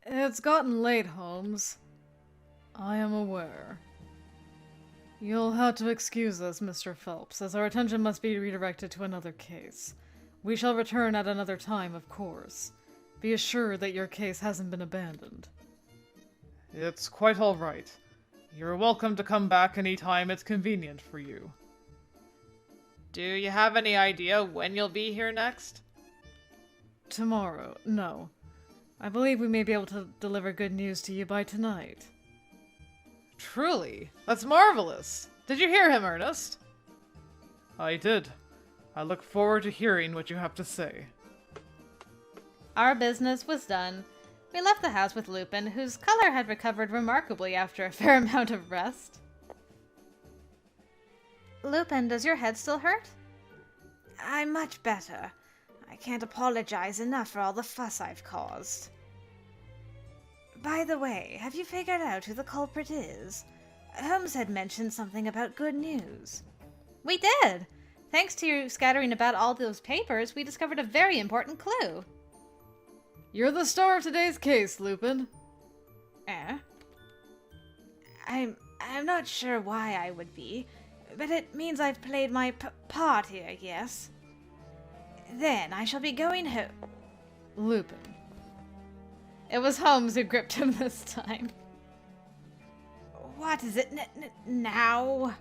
It's gotten late, Holmes. I am aware. You'll have to excuse us, Mr. Phelps, as our attention must be redirected to another case. We shall return at another time, of course. Be assured that your case hasn't been abandoned. It's quite all right. You're welcome to come back any time it's convenient for you. Do you have any idea when you'll be here next? Tomorrow, no. I believe we may be able to deliver good news to you by tonight. Truly, that's marvelous. Did you hear him, Ernest? I did. I look forward to hearing what you have to say. Our business was done. We left the house with Lupin, whose color had recovered remarkably after a fair amount of rest. Lupin, does your head still hurt? I'm much better. I can't apologize enough for all the fuss I've caused. By the way, have you figured out who the culprit is? Holmes had mentioned something about good news. We did! Thanks to you scattering about all those papers, we discovered a very important clue. You're the star of today's case, Lupin. I'm not sure why I would be, but it means I've played my part here, yes? Then I shall be going home. Lupin. It was Holmes who gripped him this time. What is it now?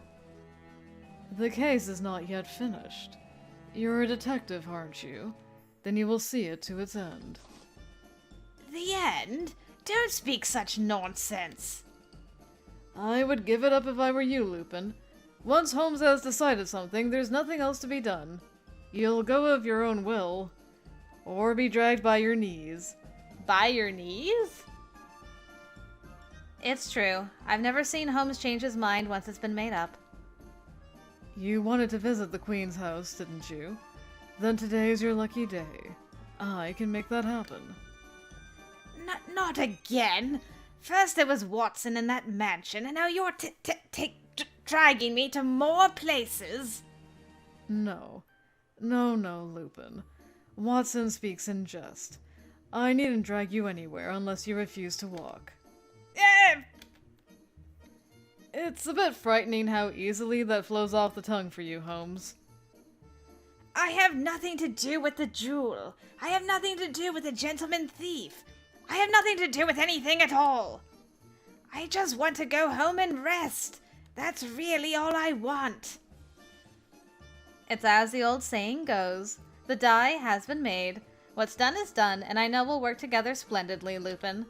The case is not yet finished. You're a detective, aren't you? Then you will see it to its end. The end? Don't speak such nonsense. I would give it up if I were you, Lupin. Once Holmes has decided something, there's nothing else to be done. You'll go of your own will, or be dragged by your knees. By your knees? It's true. I've never seen Holmes change his mind once it's been made up. You wanted to visit the Queen's house, didn't you? Then today's your lucky day. I can make that happen. Not again! First there was Watson in that mansion, and now you're dragging me to more places. No, Lupin. Watson speaks in jest. I needn't drag you anywhere unless you refuse to walk. It's a bit frightening how easily that flows off the tongue for you, Holmes. I have nothing to do with the jewel. I have nothing to do with the gentleman thief. I have nothing to do with anything at all. I just want to go home and rest. That's really all I want. It's as the old saying goes. The die has been made. What's done is done, and I know we'll work together splendidly, Lupin.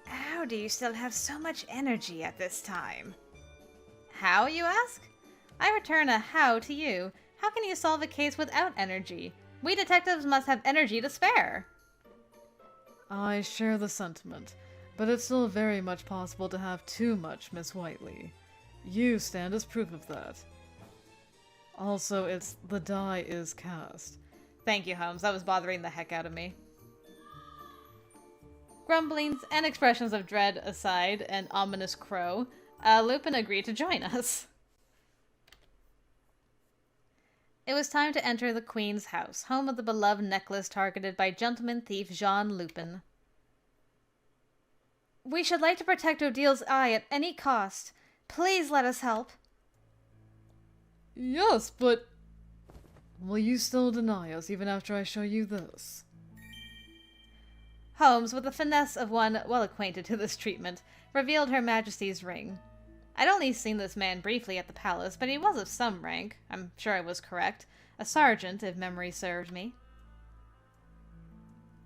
How do you still have so much energy at this time? How, you ask? I return a how to you. How can you solve a case without energy? We detectives must have energy to spare. I share the sentiment, but it's still very much possible to have too much, Miss Whiteley. You stand as proof of that. Also, it's the die is cast. Thank you, Holmes. That was bothering the heck out of me. Grumblings and expressions of dread aside, an ominous crow, Lupin agreed to join us. It was time to enter the Queen's house, home of the beloved necklace targeted by gentleman thief Jean Lupin. We should like to protect Odile's eye at any cost. Please let us help. Yes, but... will you still deny us even after I show you this? Holmes, with the finesse of one well acquainted to this treatment, revealed Her Majesty's ring. I'd only seen this man briefly at the palace, but he was of some rank. I'm sure I was correct. A sergeant, if memory served me.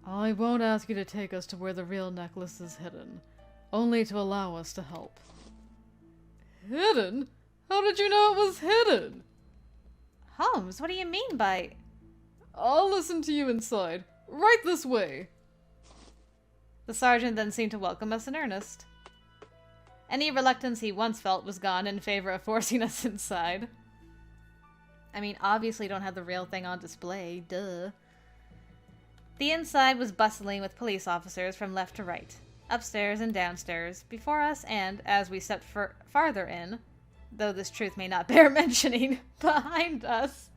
I won't ask you to take us to where the real necklace is hidden, only to allow us to help. Hidden? How did you know it was hidden? Holmes, what do you mean by... I'll listen to you inside. Right this way. The sergeant then seemed to welcome us in earnest. Any reluctance he once felt was gone in favor of forcing us inside. I mean, obviously don't have the real thing on display, duh. The inside was bustling with police officers from left to right, upstairs and downstairs, before us and, as we stepped farther in, though this truth may not bear mentioning, behind us.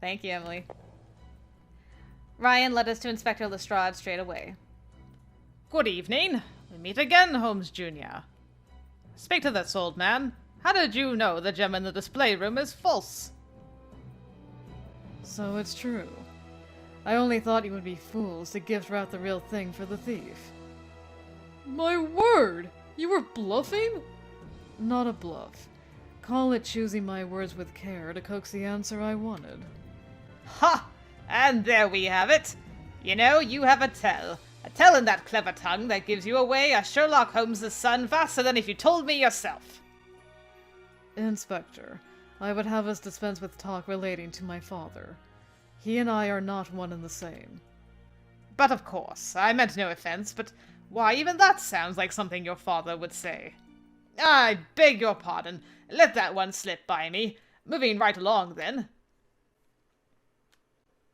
Thank you, Emily. Ryan led us to Inspector Lestrade straight away. Good evening. We meet again, Holmes Jr. Speak to this, old man. How did you know the gem in the display room is false? So it's true. I only thought you would be fools to gift wrap the real thing for the thief. My word! You were bluffing? Not a bluff. Call it choosing my words with care to coax the answer I wanted. Ha! And there we have it. You know, you have a tell in that clever tongue that gives you away as Sherlock Holmes' son faster than if you told me yourself. Inspector, I would have us dispense with talk relating to my father. He and I are not one and the same. But of course, I meant no offense, but why, even that sounds like something your father would say. I beg your pardon. Let that one slip by me. Moving right along, then.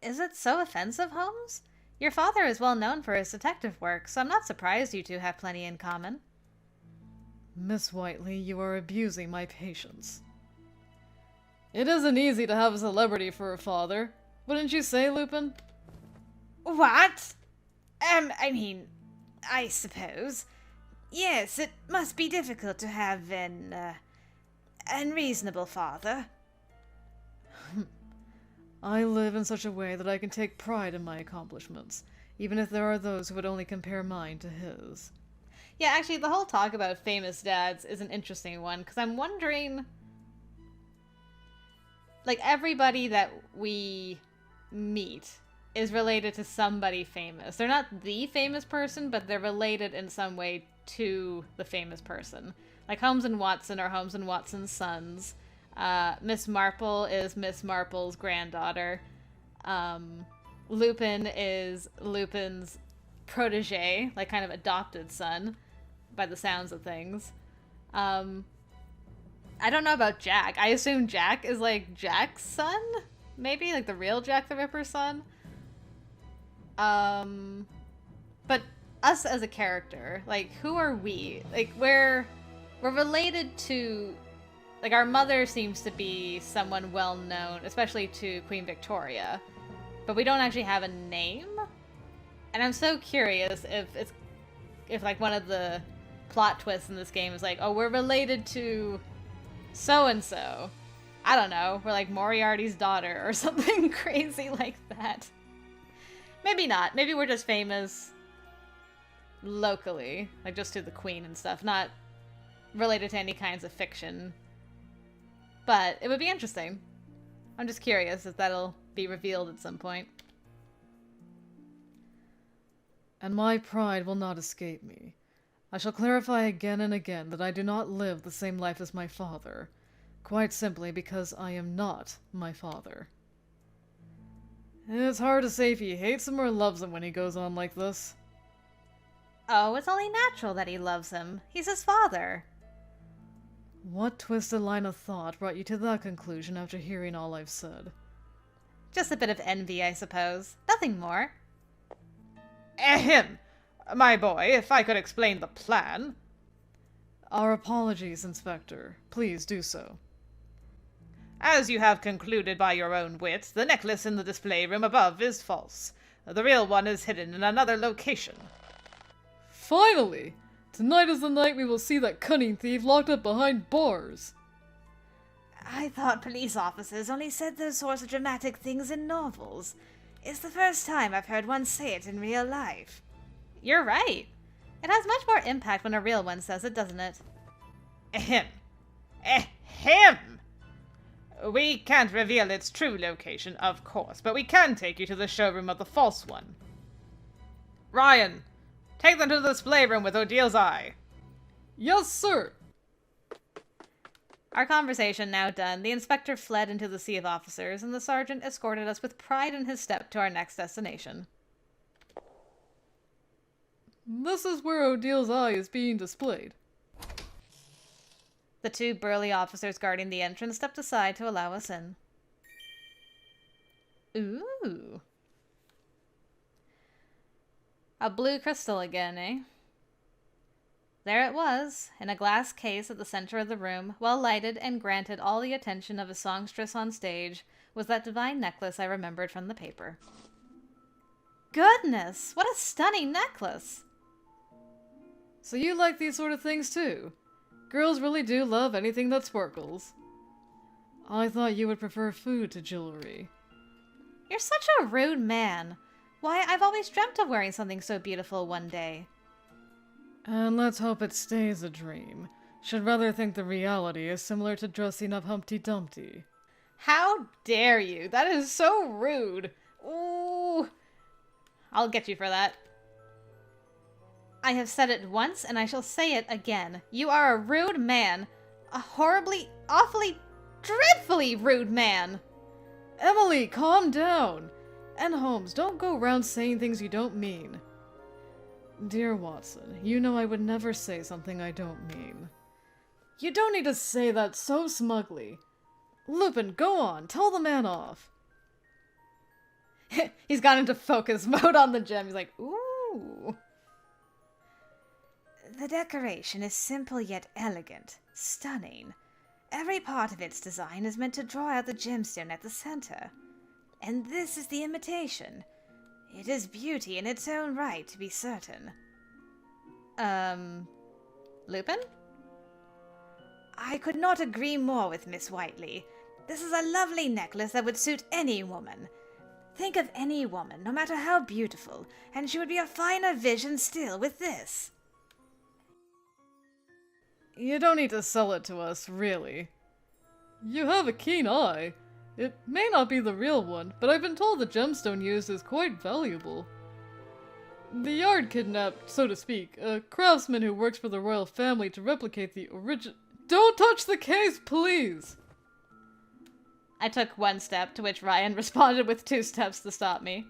Is it so offensive, Holmes? Your father is well known for his detective work, so I'm not surprised you two have plenty in common. Miss Whiteley, you are abusing my patience. It isn't easy to have a celebrity for a father. Wouldn't you say, Lupin? What? I suppose. Yes, it must be difficult to have an unreasonable father. I live in such a way that I can take pride in my accomplishments, even if there are those who would only compare mine to his. Yeah, actually, the whole talk about famous dads is an interesting one, because I'm wondering... Like, everybody that we meet is related to somebody famous. They're not the famous person, but they're related in some way to the famous person. Like, Holmes and Watson are Holmes and Watson's sons. Miss Marple is Miss Marple's granddaughter. Lupin is Lupin's protege, like kind of adopted son, by the sounds of things. I don't know about Jack. I assume Jack is like Jack's son? Maybe? Like the real Jack the Ripper's son? But us as a character, like, who are we? Like, we're related to... Like, our mother seems to be someone well-known, especially to Queen Victoria. But we don't actually have a name? And I'm so curious if like, one of the plot twists in this game is like, oh, we're related to so-and-so. I don't know. We're like Moriarty's daughter or something crazy like that. Maybe not. Maybe we're just famous locally. Like, just to the Queen and stuff. Not related to any kinds of fiction. But it would be interesting. I'm just curious if that'll be revealed at some point. And my pride will not escape me. I shall clarify again and again that I do not live the same life as my father, quite simply because I am not my father. It's hard to say if he hates him or loves him when he goes on like this. Oh, it's only natural that he loves him. He's his father. What twisted line of thought brought you to that conclusion after hearing all I've said? Just a bit of envy, I suppose. Nothing more. Ahem! My boy, if I could explain the plan... Our apologies, Inspector. Please do so. As you have concluded by your own wits, the necklace in the display room above is false. The real one is hidden in another location. Finally! Tonight is the night we will see that cunning thief locked up behind bars. I thought police officers only said those sorts of dramatic things in novels. It's the first time I've heard one say it in real life. You're right. It has much more impact when a real one says it, doesn't it? Ahem. Ahem! We can't reveal its true location, of course, but we can take you to the showroom of the false one. Ryan, take them to the display room with Odile's eye. Yes, sir! Our conversation now done, the inspector fled into the sea of officers, and the sergeant escorted us with pride in his step to our next destination. This is where Odile's eye is being displayed. The two burly officers guarding the entrance stepped aside to allow us in. Ooh. A blue crystal again, eh? There it was, in a glass case at the center of the room, well lighted and granted all the attention of a songstress on stage, was that divine necklace I remembered from the paper. goodness, what a stunning necklace. So you like these sort of things too? Girls really do love anything that sparkles. I thought you would prefer food to jewelry. You're such a rude man. Why, I've always dreamt of wearing something so beautiful one day. And let's hope it stays a dream. Should rather think the reality is similar to dressing up Humpty Dumpty. How dare you? That is so rude. Ooh. I'll get you for that. I have said it once, and I shall say it again. You are a rude man. A horribly, awfully, dreadfully rude man. Emily, calm down! And Holmes, don't go around saying things you don't mean. Dear Watson, you know I would never say something I don't mean. You don't need to say that so smugly. Lupin, go on, tell the man off. He's gone into focus mode on the gem. He's like, ooh. The decoration is simple yet elegant, stunning. Every part of its design is meant to draw out the gemstone at the center. And this is the imitation. It is beauty in its own right, to be certain. Lupin? I could not agree more with Miss Whiteley. This is a lovely necklace that would suit any woman. Think of any woman, no matter how beautiful, and she would be a finer vision still with this. You don't need to sell it to us, really. You have a keen eye. It may not be the real one, but I've been told the gemstone used is quite valuable. The Yard kidnapped, so to speak, a craftsman who works for the royal family to replicate the origin— Don't touch the case, please! I took one step, to which Ryan responded with 2 steps to stop me.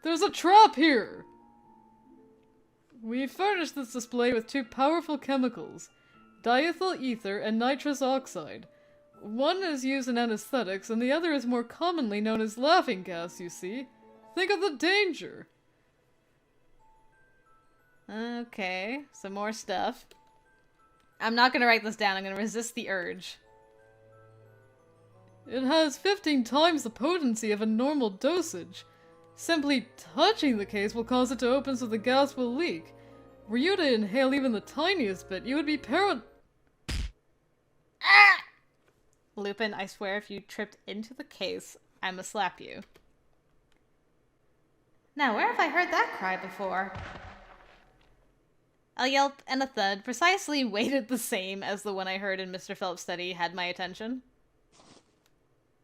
There's a trap here! We furnished this display with 2 powerful chemicals, diethyl ether and nitrous oxide. One is used in anesthetics, and the other is more commonly known as laughing gas, you see. Think of the danger! Okay, some more stuff. I'm not gonna write this down, I'm gonna resist the urge. It has 15 times the potency of a normal dosage. Simply touching the case will cause it to open so the gas will leak. Were you to inhale even the tiniest bit, you would be Lupin, I swear if you tripped into the case, I'ma slap you. Now, where have I heard that cry before? A yelp and a thud, precisely weighted the same as the one I heard in Mr. Phelps' study, had my attention.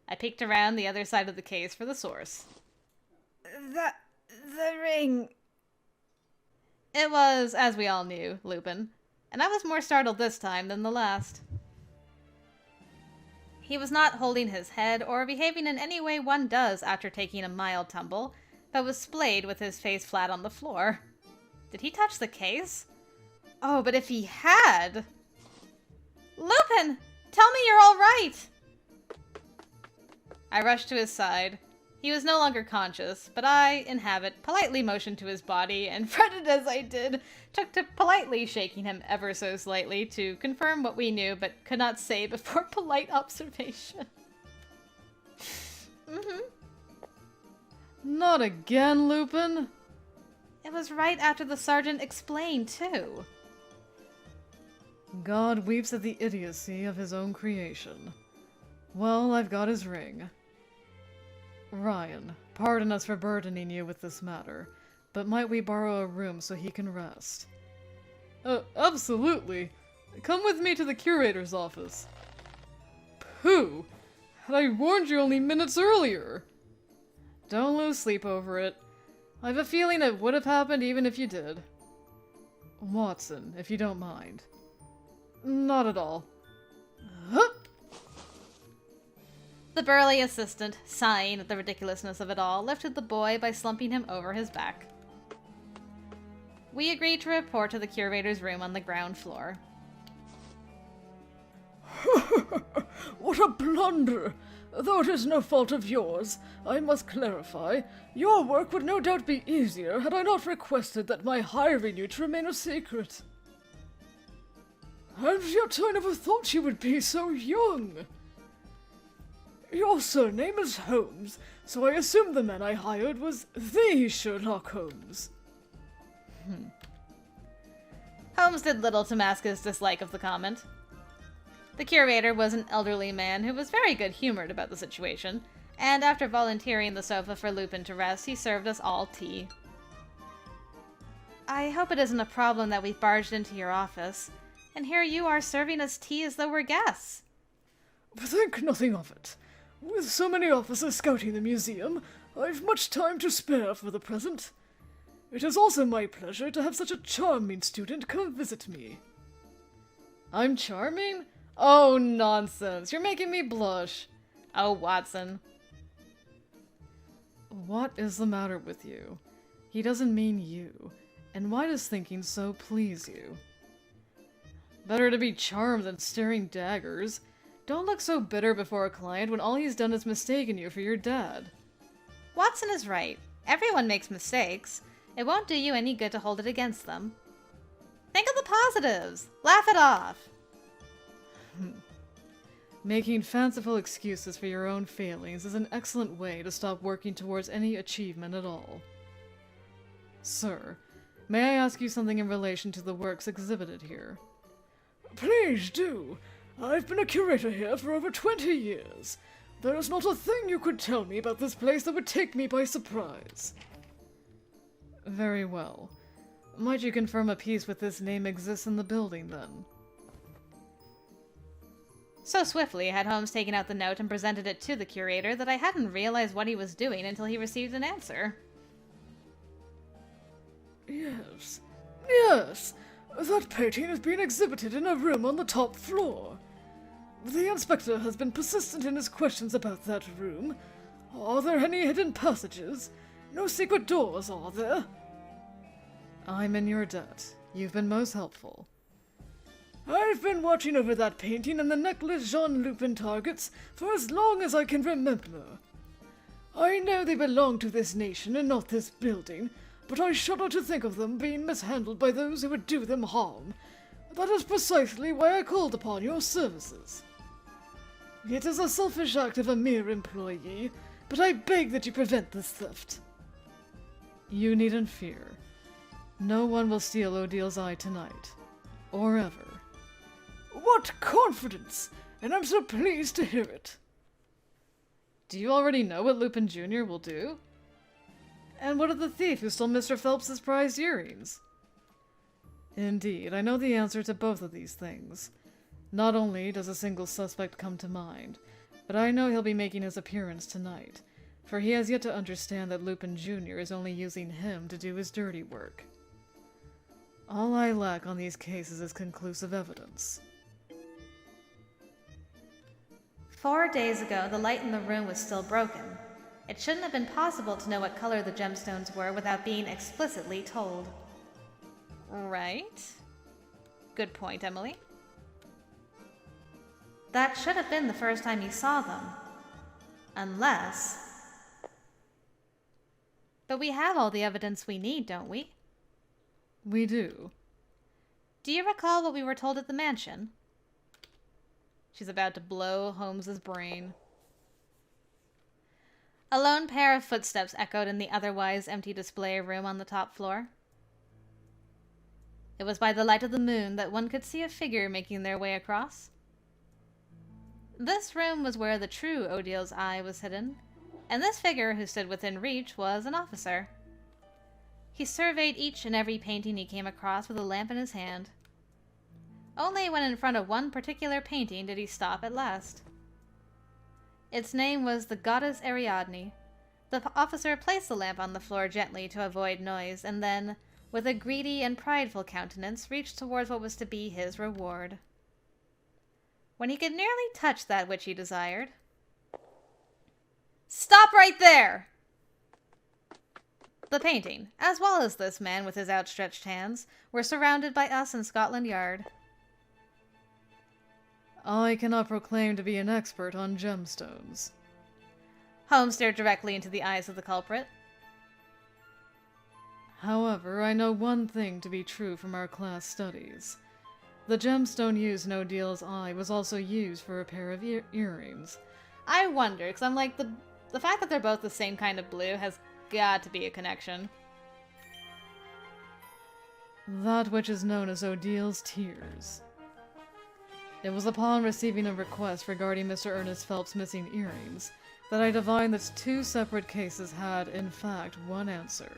I peeked around the other side of the case for the source. The ring. It was, as we all knew, Lupin, and I was more startled this time than the last. He was not holding his head or behaving in any way one does after taking a mild tumble, but was splayed with his face flat on the floor. Did he touch the case? Oh, but if he had... Lupin! Tell me you're all right! I rushed to his side. He was no longer conscious, but I, in habit, politely motioned to his body, and fretted as I did, took to politely shaking him ever so slightly to confirm what we knew but could not say before polite observation. Not again, Lupin! It was right after the sergeant explained, too. God weeps at the idiocy of his own creation. Well, I've got his ring. Ryan, pardon us for burdening you with this matter, but might we borrow a room so he can rest? Absolutely. Come with me to the curator's office. Pooh! Had I warned you only minutes earlier! Don't lose sleep over it. I've a feeling it would have happened even if you did. Watson, if you don't mind. Not at all. Huh? The burly assistant, sighing at the ridiculousness of it all, lifted the boy by slumping him over his back. We agreed to report to the curator's room on the ground floor. What a blunder! Though it is no fault of yours, I must clarify. Your work would no doubt be easier had I not requested that my hiring you to remain a secret. And yet I never thought you would be so young. Your surname is Holmes, so I assume the man I hired was the Sherlock Holmes. Holmes did little to mask his dislike of the comment. The curator was an elderly man who was very good-humored about the situation, and after volunteering the sofa for Lupin to rest, he served us all tea. I hope it isn't a problem that we've barged into your office, and here you are serving us tea as though we're guests. Think nothing of it. With so many officers scouting the museum, I've much time to spare for the present. It is also my pleasure to have such a charming student come visit me. I'm charming? Oh, nonsense. You're making me blush. Oh, Watson. What is the matter with you? He doesn't mean you. And why does thinking so please you? Better to be charmed than staring daggers. Don't look so bitter before a client when all he's done is mistaken you for your dad. Watson is right. Everyone makes mistakes. It won't do you any good to hold it against them. Think of the positives. Laugh it off. Making fanciful excuses for your own failings is an excellent way to stop working towards any achievement at all. Sir, may I ask you something in relation to the works exhibited here? Please do. I've been a curator here for over 20 years. There is not a thing you could tell me about this place that would take me by surprise. Very well. Might you confirm a piece with this name exists in the building, then? So swiftly had Holmes taken out the note and presented it to the curator that I hadn't realized what he was doing until he received an answer. Yes. Yes! That painting is being exhibited in a room on the top floor. The inspector has been persistent in his questions about that room. Are there any hidden passages? No secret doors, are there? I'm in your debt. You've been most helpful. I've been watching over that painting and the necklace Jean Lupin targets for as long as I can remember. I know they belong to this nation and not this building, but I shudder to think of them being mishandled by those who would do them harm. That is precisely why I called upon your services. It is a selfish act of a mere employee, but I beg that you prevent this theft. You needn't fear. No one will steal Odil's eye tonight. Or ever. What confidence! And I'm so pleased to hear it. Do you already know what Lupin Jr. will do? And what of the thief who stole Mr. Phelps's prized earrings? Indeed, I know the answer to both of these things. Not only does a single suspect come to mind, but I know he'll be making his appearance tonight, for he has yet to understand that Lupin Jr. is only using him to do his dirty work. All I lack on these cases is conclusive evidence. 4 days ago, the light in the room was still broken. It shouldn't have been possible to know what color the gemstones were without being explicitly told. Right? Good point, Emily. That should have been the first time you saw them. Unless... But we have all the evidence we need, don't we? We do. Do you recall what we were told at the mansion? She's about to blow Holmes's brain. A lone pair of footsteps echoed in the otherwise empty display room on the top floor. It was by the light of the moon that one could see a figure making their way across. This room was where the true Odil's eye was hidden, and this figure who stood within reach was an officer. He surveyed each and every painting he came across with a lamp in his hand. Only when in front of one particular painting did he stop at last. Its name was the Goddess Ariadne. The officer placed the lamp on the floor gently to avoid noise, and then, with a greedy and prideful countenance, reached towards what was to be his reward. When he could nearly touch that which he desired... Stop right there! The painting, as well as this man with his outstretched hands, were surrounded by us in Scotland Yard. I cannot proclaim to be an expert on gemstones. Holmes stared directly into the eyes of the culprit. However, I know one thing to be true from our class studies. The gemstone used in Odil's eye was also used for a pair of earrings. I wonder, because I'm like, the fact that they're both the same kind of blue has got to be a connection. That which is known as Odile's Tears. It was upon receiving a request regarding Mr. Ernest Phelps' missing earrings that I divined that two separate cases had, in fact, one answer.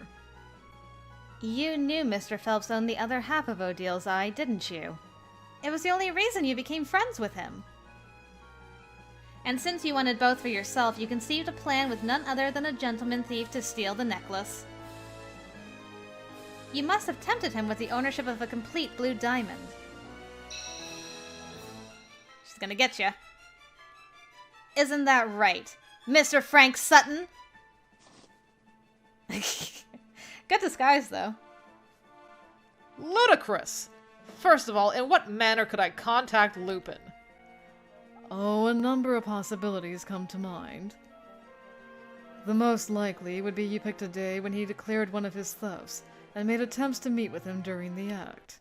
You knew Mr. Phelps owned the other half of Odile's eye, didn't you? It was the only reason you became friends with him. And since you wanted both for yourself, you conceived a plan with none other than a gentleman thief to steal the necklace. You must have tempted him with the ownership of a complete blue diamond. She's gonna get you. Isn't that right, Mr. Frank Sutton? Good disguise, though. Ludicrous! First of all, in what manner could I contact Lupin? Oh, a number of possibilities come to mind. The most likely would be you picked a day when he declared one of his thefts and made attempts to meet with him during the act.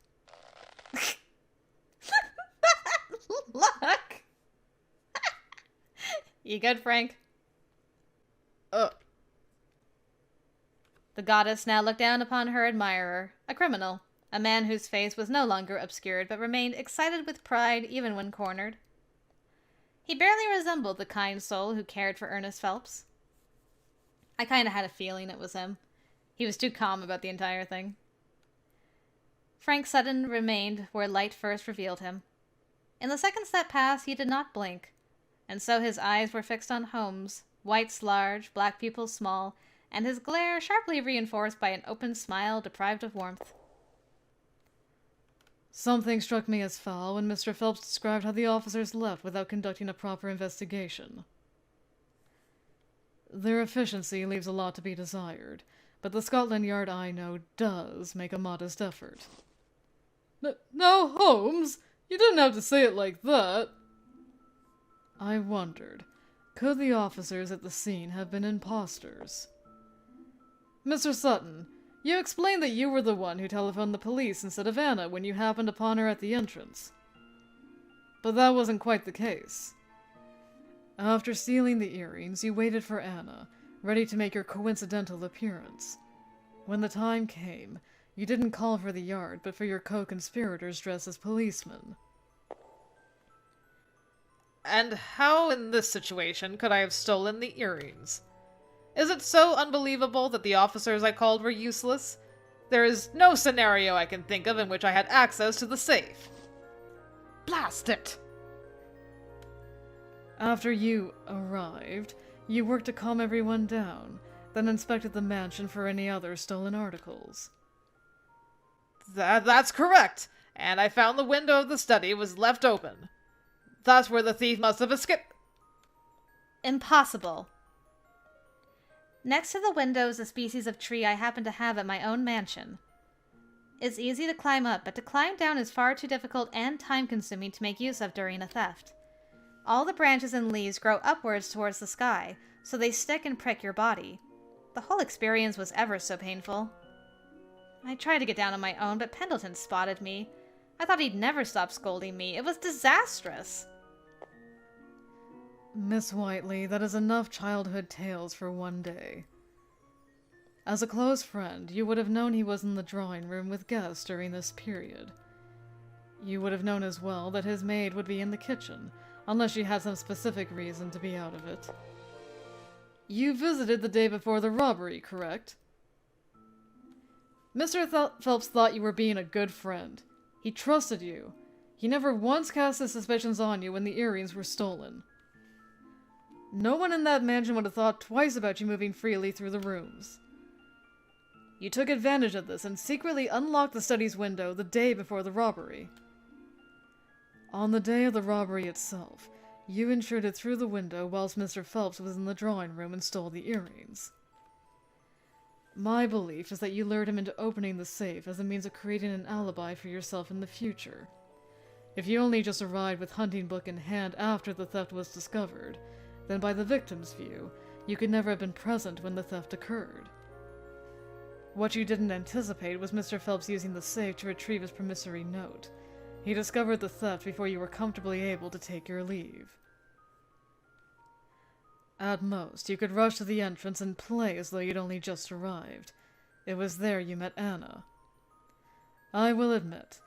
Look! You good, Frank? Uh, The goddess now looked down upon her admirer, a criminal, a man whose face was no longer obscured but remained excited with pride even when cornered. He barely resembled the kind soul who cared for Ernest Phelps. I kind of had a feeling it was him. He was too calm about the entire thing. Frank Sutton remained where light first revealed him. In the seconds that passed, he did not blink, and so his eyes were fixed on Holmes, whites large, black pupils small, and his glare sharply reinforced by an open smile deprived of warmth. Something struck me as foul when Mr. Phelps described how the officers left without conducting a proper investigation. Their efficiency leaves a lot to be desired, but the Scotland Yard I know does make a modest effort. Now, Holmes, you didn't have to say it like that. I wondered, could the officers at the scene have been imposters? Mr. Sutton, you explained that you were the one who telephoned the police instead of Anna when you happened upon her at the entrance. But that wasn't quite the case. After stealing the earrings, you waited for Anna, ready to make your coincidental appearance. When the time came, you didn't call for the yard, but for your co-conspirators dressed as policemen. and how in this situation could I have stolen the earrings? Is it so unbelievable that the officers I called were useless? There is no scenario I can think of in which I had access to the safe. Blast it! After you arrived, you worked to calm everyone down, then inspected the mansion for any other stolen articles. That's correct, and I found the window of the study was left open. That's where the thief must have escaped. Impossible. Next to the window is a species of tree I happen to have at my own mansion. It's easy to climb up, but to climb down is far too difficult and time-consuming to make use of during a theft. All the branches and leaves grow upwards towards the sky, so they stick and prick your body. The whole experience was ever so painful. I tried to get down on my own, but Pendleton spotted me. I thought he'd never stop scolding me. It was disastrous. Miss Whiteley, that is enough childhood tales for one day. As a close friend, you would have known he was in the drawing room with guests during this period. You would have known as well that his maid would be in the kitchen, unless she had some specific reason to be out of it. You visited the day before the robbery, correct? Mr. Phelps thought you were being a good friend. He trusted you. He never once cast his suspicions on you when the earrings were stolen. No one in that mansion would have thought twice about you moving freely through the rooms. You took advantage of this and secretly unlocked the study's window the day before the robbery. On the day of the robbery itself, you intruded through the window whilst Mr. Phelps was in the drawing room and stole the earrings. My belief is that you lured him into opening the safe as a means of creating an alibi for yourself in the future. If you only just arrived with hunting book in hand after the theft was discovered, then by the victim's view, you could never have been present when the theft occurred. What you didn't anticipate was Mr. Phelps using the safe to retrieve his promissory note. He discovered the theft before you were comfortably able to take your leave. At most, you could rush to the entrance and play as though you'd only just arrived. It was there you met Anna. I will admit,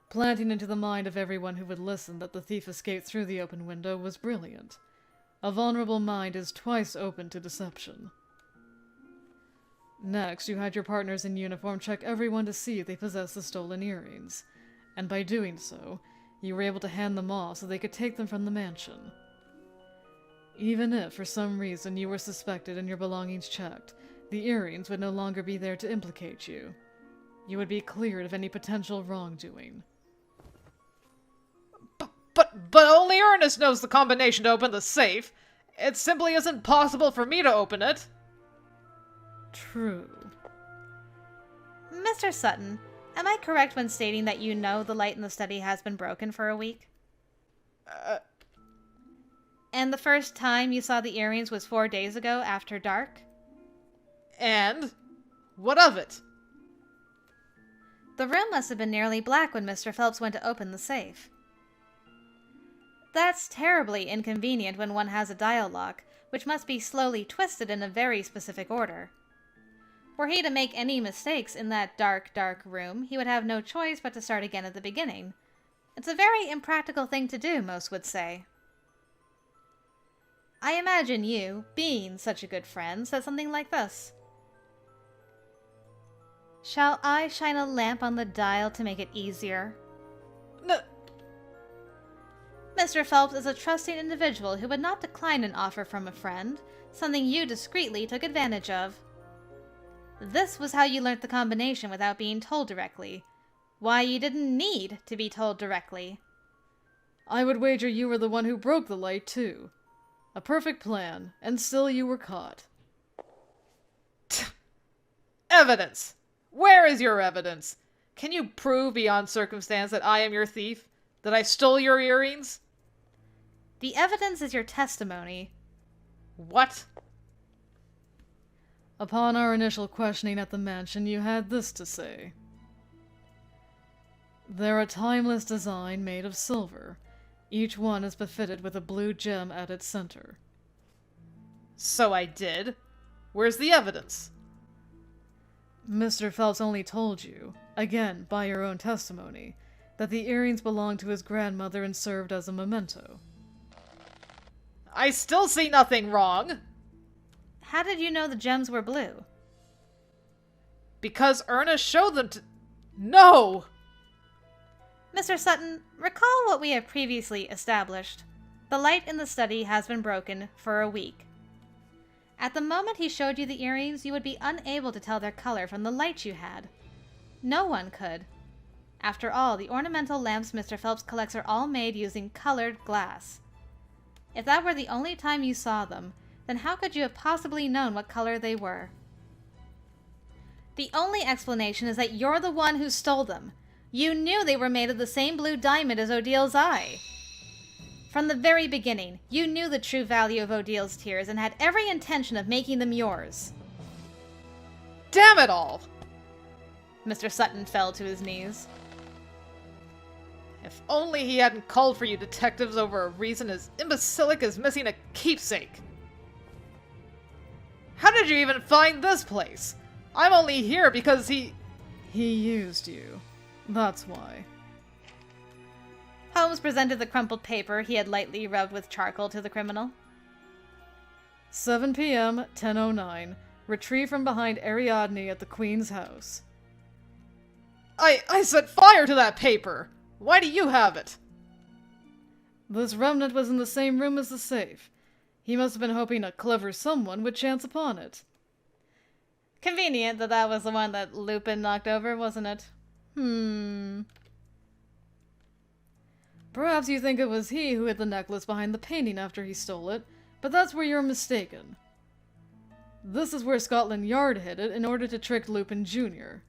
planting into the mind of everyone who would listen that the thief escaped through the open window was brilliant. A vulnerable mind is twice open to deception. Next, you had your partners in uniform check everyone to see if they possessed the stolen earrings, and by doing so, you were able to hand them off so they could take them from the mansion. Even if, for some reason, you were suspected and your belongings checked, the earrings would no longer be there to implicate you. You would be cleared of any potential wrongdoing. But only Ernest knows the combination to open the safe. It simply isn't possible for me to open it. True. Mr. Sutton, am I correct when stating that you know the light in the study has been broken for a week? And the first time you saw the earrings was 4 days ago after dark? And? What of it? The room must have been nearly black when Mr. Phelps went to open the safe. That's terribly inconvenient when one has a dial lock, which must be slowly twisted in a very specific order. Were he to make any mistakes in that dark, dark room, he would have no choice but to start again at the beginning. It's a very impractical thing to do, most would say. I imagine you, being such a good friend, said something like this. Shall I shine a lamp on the dial to make it easier? No. Mr. Phelps is a trusting individual who would not decline an offer from a friend, something you discreetly took advantage of. This was how you learnt the combination without being told directly. Why, you didn't need to be told directly. I would wager you were the one who broke the light, too. A perfect plan, and still you were caught. Evidence! Where is your evidence? Can you prove beyond circumstance that I am your thief? That I stole your earrings? The evidence is your testimony. What? Upon our initial questioning at the mansion, you had this to say. They're a timeless design made of silver. Each one is befitted with a blue gem at its center. So I did. Where's the evidence? Mr. Phelps only told you, again by your own testimony, that the earrings belonged to his grandmother and served as a memento. I still see nothing wrong. How did you know the gems were blue? Because Ernest showed them to... No! Mr. Sutton, recall what we have previously established. The light in the study has been broken for a week. At the moment he showed you the earrings, you would be unable to tell their color from the light you had. No one could. After all, the ornamental lamps Mr. Phelps collects are all made using colored glass. If that were the only time you saw them, then how could you have possibly known what color they were? The only explanation is that you're the one who stole them. You knew they were made of the same blue diamond as Odile's eye. From the very beginning, you knew the true value of Odile's tears and had every intention of making them yours. Damn it all! Mr. Sutton fell to his knees. If only he hadn't called for you detectives over a reason as imbecilic as missing a keepsake. How did you even find this place? I'm only here because he used you. That's why. Holmes presented the crumpled paper he had lightly rubbed with charcoal to the criminal. 7 p.m., 10:09. Retrieve from behind Ariadne at the Queen's house. I set fire to that paper! Why do you have it? This remnant was in the same room as the safe. He must have been hoping a clever someone would chance upon it. Convenient that that was the one that Lupin knocked over, wasn't it? Perhaps you think it was he who hid the necklace behind the painting after he stole it, but that's where you're mistaken. This is where Scotland Yard hid it in order to trick Lupin Jr.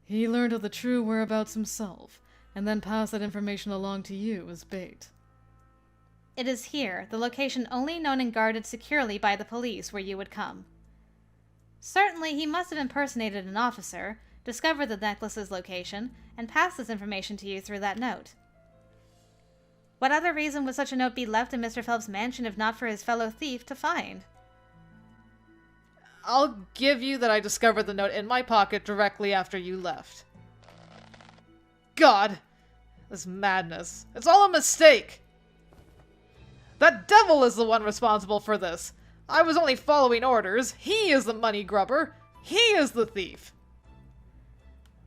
He learned of the true whereabouts himself, and then passed that information along to you as bait. It is here, the location only known and guarded securely by the police, where you would come. Certainly he must have impersonated an officer, discovered the necklace's location, and passed this information to you through that note. What other reason would such a note be left in Mr. Phelps' mansion if not for his fellow thief to find? I'll give you that I discovered the note in my pocket directly after you left. God! This madness. It's all a mistake! That devil is the one responsible for this! I was only following orders. He is the money grubber. He is the thief.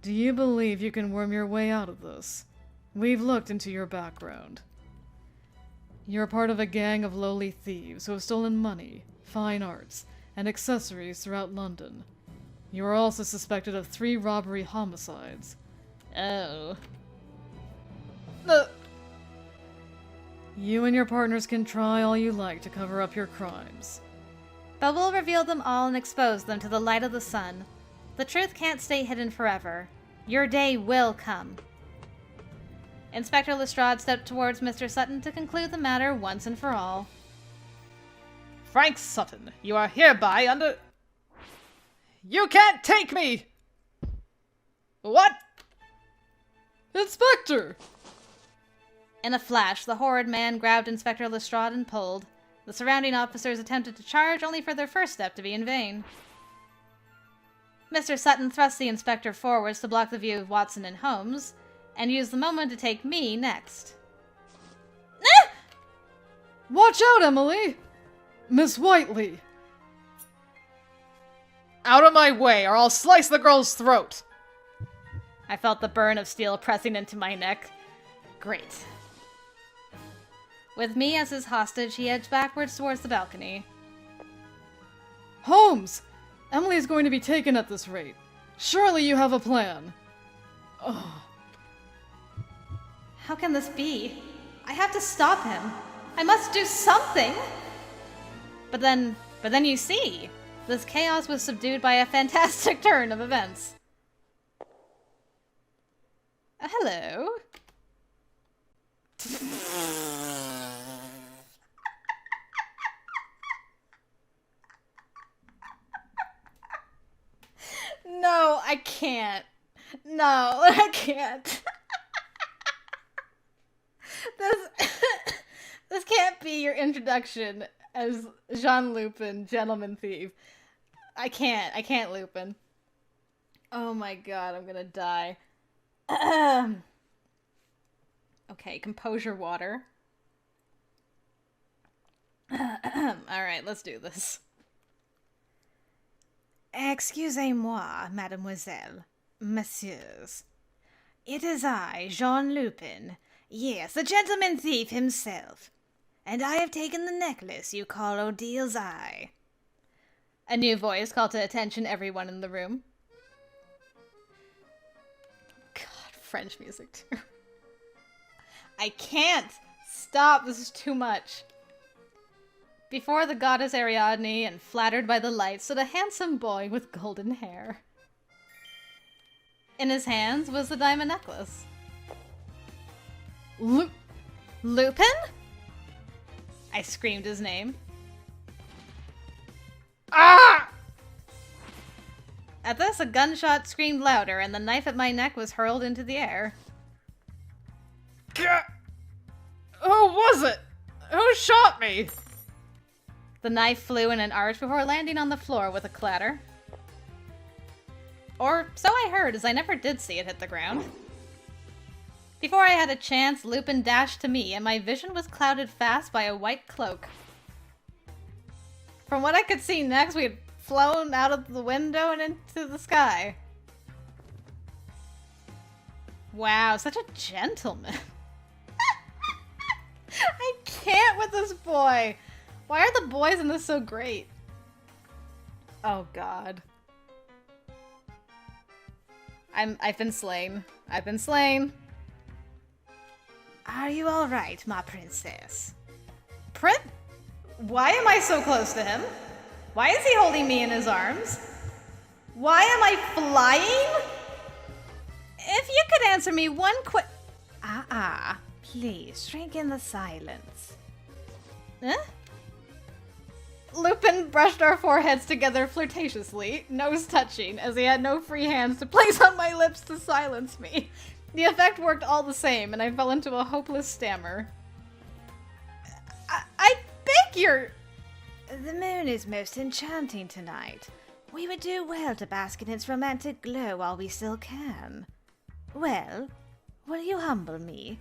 Do you believe you can worm your way out of this? We've looked into your background. You're part of a gang of lowly thieves who have stolen money, fine arts, and accessories throughout London. You are also suspected of 3 robbery homicides. Oh. You and your partners can try all you like to cover up your crimes. But we'll reveal them all and expose them to the light of the sun. The truth can't stay hidden forever. Your day will come. Inspector Lestrade stepped towards Mr. Sutton to conclude the matter once and for all. Frank Sutton, you are hereby under... You can't take me! What? Inspector! In a flash, the horrid man grabbed Inspector Lestrade and pulled. The surrounding officers attempted to charge, only for their first step to be in vain. Mr. Sutton thrust the inspector forwards to block the view of Watson and Holmes, and used the moment to take me next. Watch out, Emily! Miss Whiteley! Out of my way, or I'll slice the girl's throat! I felt the burn of steel pressing into my neck. Great. With me as his hostage, he edged backwards towards the balcony. Holmes! Emily is going to be taken at this rate. Surely you have a plan. Oh. How can this be? I have to stop him. I must do something! But then you see, this chaos was subdued by a fantastic turn of events. Hello? No, I can't. No, I can't. This can't be your introduction as Jean Lupin, gentleman thief. I can't Lupin. Oh my god, I'm gonna die. Okay, composure water. Alright, let's do this. Excusez-moi, mademoiselle, messieurs. It is I, Jean Lupin. Yes, the gentleman thief himself. And I have taken the necklace you call Odile's eye. A new voice called to attention everyone in the room. God, French music too. I can't! Stop, this is too much. Before the goddess Ariadne, and flattered by the light, stood a handsome boy with golden hair. In his hands was the diamond necklace. Lupin? I screamed his name. Ah! At this, a gunshot screamed louder, and the knife at my neck was hurled into the air. Who was it? Who shot me? The knife flew in an arch before landing on the floor with a clatter. Or so I heard, as I never did see it hit the ground. Before I had a chance, Lupin dashed to me, and my vision was clouded fast by a white cloak. From what I could see next, we had flown out of the window and into the sky. Wow, such a gentleman. I can't with this boy. Why are the boys in this so great? Oh god. I've been slain. I've been slain. Are you all right, my princess? Why am I so close to him? Why is he holding me in his arms? Why am I flying? If you could answer me one quick... Please, shrink in the silence. Huh? Lupin brushed our foreheads together flirtatiously, nose touching, as he had no free hands to place on my lips to silence me. The effect worked all the same, and I fell into a hopeless stammer. like you're... The moon is most enchanting tonight. We would do well to bask in its romantic glow while we still can. Well, will you humble me?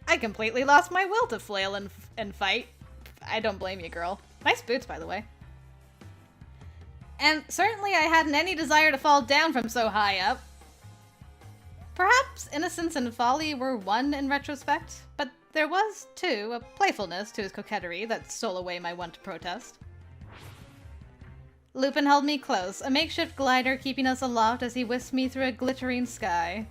I completely lost my will to flail and fight. I don't blame you, girl. Nice boots, by the way. And certainly I hadn't any desire to fall down from so high up. Perhaps innocence and folly were one in retrospect, but there was, too, a playfulness to his coquetry that stole away my want to protest. Lupin held me close, a makeshift glider keeping us aloft as he whisked me through a glittering sky.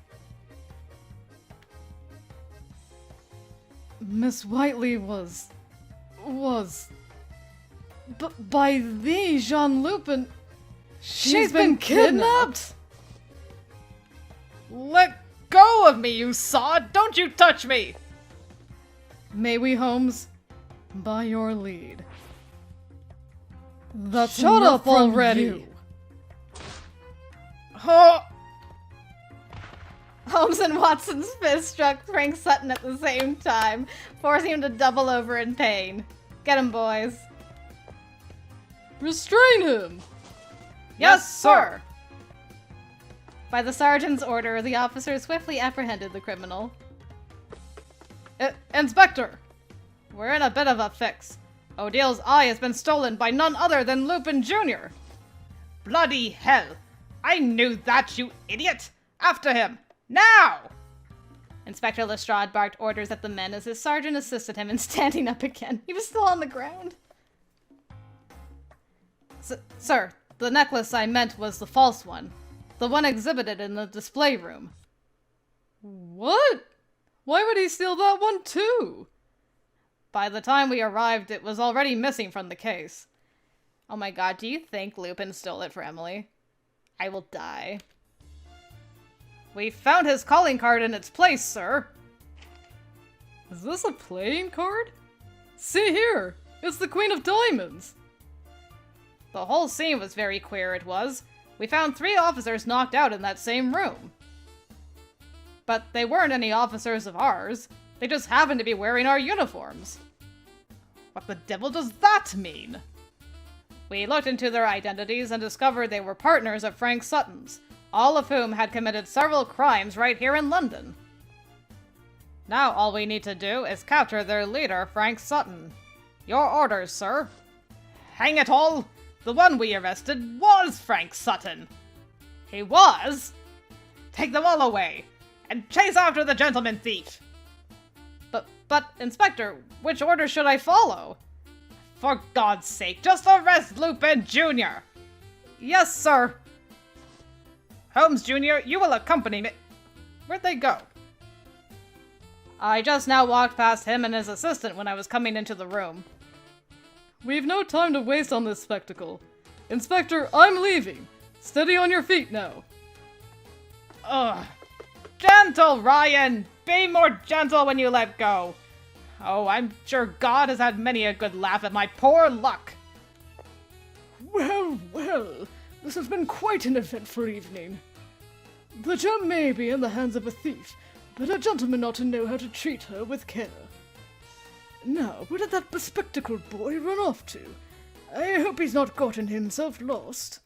Miss Whiteley was... by thee, Jean Lupin... She's been kidnapped! Let go of me, you sod! Don't you touch me! May we, Holmes? By your lead. That's Shut enough up from already! you. Oh, Holmes and Watson's fist struck Frank Sutton at the same time, forcing him to double over in pain. Get him, boys. Restrain him! yes, sir! By the sergeant's order, the officer swiftly apprehended the criminal. Inspector! We're in a bit of a fix. Odil's eye has been stolen by none other than Lupin Jr. Bloody hell! I knew that, you idiot! After him! Now! Inspector Lestrade barked orders at the men as his sergeant assisted him in standing up again. He was still on the ground. Sir, the necklace I meant was the false one. The one exhibited in the display room. What? Why would he steal that one too? By the time we arrived, it was already missing from the case. Oh my god, do you think Lupin stole it for Emily? I will die. We found his calling card in its place, sir. Is this a playing card? See here, it's the Queen of Diamonds. The whole scene was very queer, it was. We found 3 officers knocked out in that same room. But they weren't any officers of ours. They just happened to be wearing our uniforms. What the devil does that mean? We looked into their identities and discovered they were partners of Frank Sutton's, all of whom had committed several crimes right here in London. Now all we need to do is capture their leader, Frank Sutton. Your orders, sir. Hang it all! The one we arrested was Frank Sutton. He was? Take them all away, and chase after the gentleman thief. But, Inspector, which order should I follow? For God's sake, just arrest Lupin Jr. Yes, sir. Holmes Jr., you will accompany me. Where'd they go? I just now walked past him and his assistant when I was coming into the room. We've no time to waste on this spectacle. Inspector, I'm leaving. Steady on your feet now. Ugh. Gentle, Ryan! Be more gentle when you let go. Oh, I'm sure God has had many a good laugh at my poor luck. Well, well, this has been quite an eventful evening. The gem may be in the hands of a thief, but a gentleman ought to know how to treat her with care. Now, where did that bespectacled boy run off to? I hope he's not gotten himself lost.